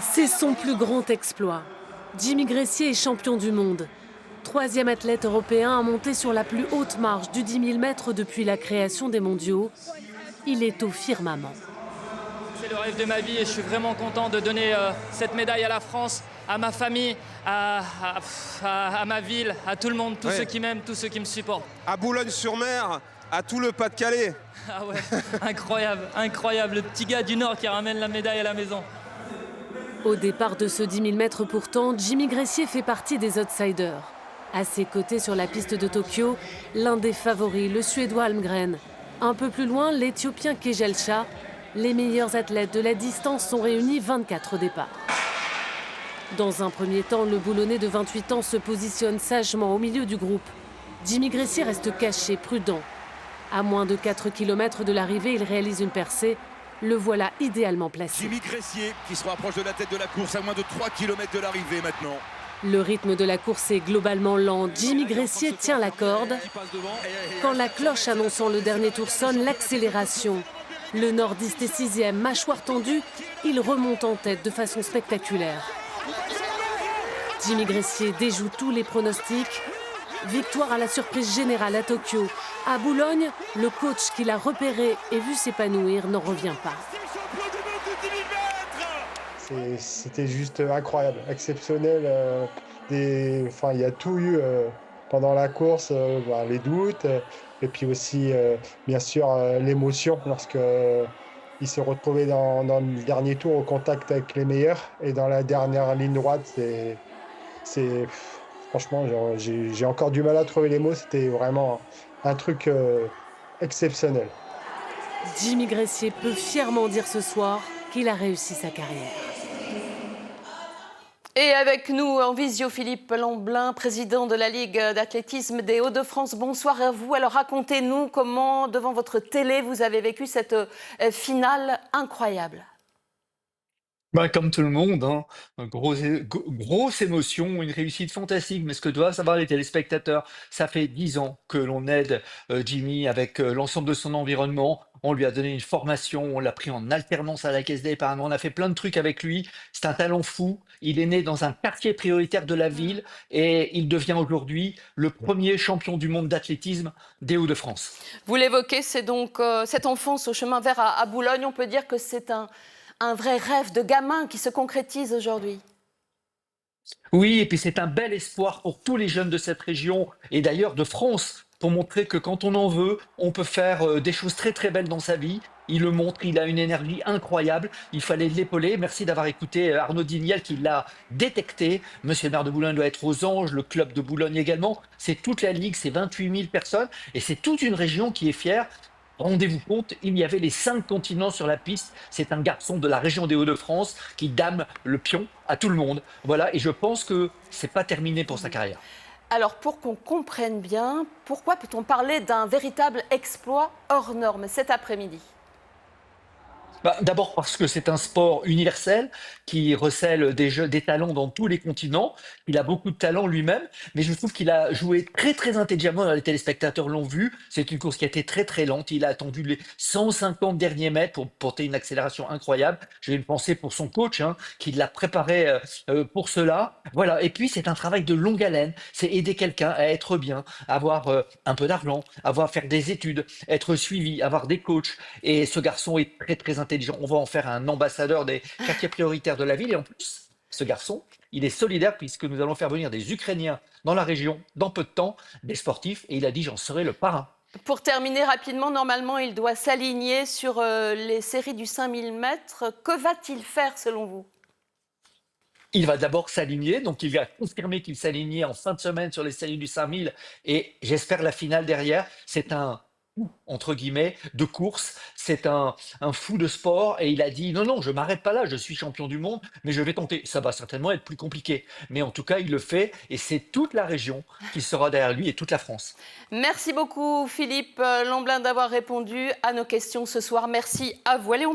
C'est son plus grand exploit. Jimmy Gressier est champion du monde. Troisième athlète européen à monter sur la plus haute marche du 10 000 mètres depuis la création des mondiaux. Il est au firmament. C'est le rêve de ma vie et je suis vraiment content de donner cette médaille à la France, à ma famille, à ma ville, à tout le monde, tous ceux qui m'aiment, tous ceux qui me supportent. À Boulogne-sur-Mer, à tout le Pas-de-Calais. Ah ouais, incroyable, incroyable. Le petit gars du Nord qui ramène la médaille à la maison. Au départ de ce 10 000 mètres pourtant, Jimmy Gressier fait partie des outsiders. À ses côtés sur la piste de Tokyo, l'un des favoris, le Suédois Almgren. Un peu plus loin, l'Éthiopien Kejelcha. Les meilleurs athlètes de la distance sont réunis 24 au départ. Dans un premier temps, le Boulonnais de 28 ans se positionne sagement au milieu du groupe. Jimmy Gressier reste caché, prudent. À moins de 4 km de l'arrivée, il réalise une percée. Le voilà idéalement placé. Jimmy Gressier qui se rapproche de la tête de la course à moins de 3 km de l'arrivée maintenant. Le rythme de la course est globalement lent. Jimmy Gressier tient la corde. Quand la cloche annonçant le dernier tour sonne, l'accélération. Le nordiste est 6e, mâchoire tendue, il remonte en tête de façon spectaculaire. Jimmy Gressier déjoue tous les pronostics. Victoire à la surprise générale à Tokyo. À Boulogne, le coach qui l'a repéré et vu s'épanouir n'en revient pas. C'était juste incroyable, exceptionnel. Il y a tout eu pendant la course, les doutes, et puis aussi, bien sûr, l'émotion lorsqu'il se retrouvait dans le dernier tour au contact avec les meilleurs. Et dans la dernière ligne droite, franchement, j'ai encore du mal à trouver les mots. C'était vraiment un truc exceptionnel. Jimmy Gressier peut fièrement dire ce soir qu'il a réussi sa carrière. Et avec nous en visio, Philippe Lamblin, président de la Ligue d'athlétisme des Hauts-de-France. Bonsoir à vous. Alors racontez-nous comment, devant votre télé, vous avez vécu cette finale incroyable. Comme tout le monde, hein, grosse émotion, une réussite fantastique. Mais ce que doivent savoir les téléspectateurs, ça fait 10 ans que l'on aide Jimmy avec l'ensemble de son environnement. On lui a donné une formation, on l'a pris en alternance à la Caisse d'Épargne, on a fait plein de trucs avec lui. C'est un talent fou. Il est né dans un quartier prioritaire de la ville et il devient aujourd'hui le premier champion du monde d'athlétisme des Hauts-de-France. Vous l'évoquez, c'est donc cette enfance au chemin vert à Boulogne. On peut dire que c'est un vrai rêve de gamin qui se concrétise aujourd'hui. Oui, et puis c'est un bel espoir pour tous les jeunes de cette région et d'ailleurs de France, pour montrer que quand on en veut, on peut faire des choses très très belles dans sa vie. Il le montre, il a une énergie incroyable, il fallait l'épauler. Merci d'avoir écouté Arnaud Dignel qui l'a détecté. Monsieur le maire de Boulogne doit être aux anges, le club de Boulogne également. C'est toute la ligue, c'est 28 000 personnes et c'est toute une région qui est fière. Rendez-vous compte, il y avait les 5 continents sur la piste. C'est un garçon de la région des Hauts-de-France qui dame le pion à tout le monde. Voilà, et je pense que c'est pas terminé pour sa carrière. Alors, pour qu'on comprenne bien, pourquoi peut-on parler d'un véritable exploit hors norme cet après-midi ? D'abord parce que c'est un sport universel qui recèle des talents dans tous les continents. Il a beaucoup de talent lui-même, mais je trouve qu'il a joué très très intelligemment. Les téléspectateurs l'ont vu. C'est une course qui a été très très lente. Il a attendu les 150 derniers mètres pour porter une accélération incroyable. J'ai une pensée pour son coach qui l'a préparé pour cela. Voilà. Et puis c'est un travail de longue haleine. C'est aider quelqu'un à être bien, avoir un peu d'argent, faire des études, être suivi, avoir des coachs. Et ce garçon est très très intelligent. On va en faire un ambassadeur des quartiers prioritaires de la ville. Et en plus, ce garçon, il est solidaire puisque nous allons faire venir des Ukrainiens dans la région dans peu de temps, des sportifs. Et il a dit, j'en serai le parrain. Pour terminer rapidement, normalement, il doit s'aligner sur les séries du 5000 mètres. Que va-t-il faire selon vous ? Il va d'abord s'aligner, donc il va confirmer qu'il s'alignait en fin de semaine sur les séries du 5000 et j'espère la finale derrière. C'est un entre guillemets, de course. C'est un fou de sport et il a dit non, je m'arrête pas là, je suis champion du monde, mais je vais tenter. Ça va certainement être plus compliqué. Mais en tout cas, il le fait et c'est toute la région qui sera derrière lui et toute la France. Merci beaucoup Philippe Lamblin d'avoir répondu à nos questions ce soir. Merci à vous. Allez,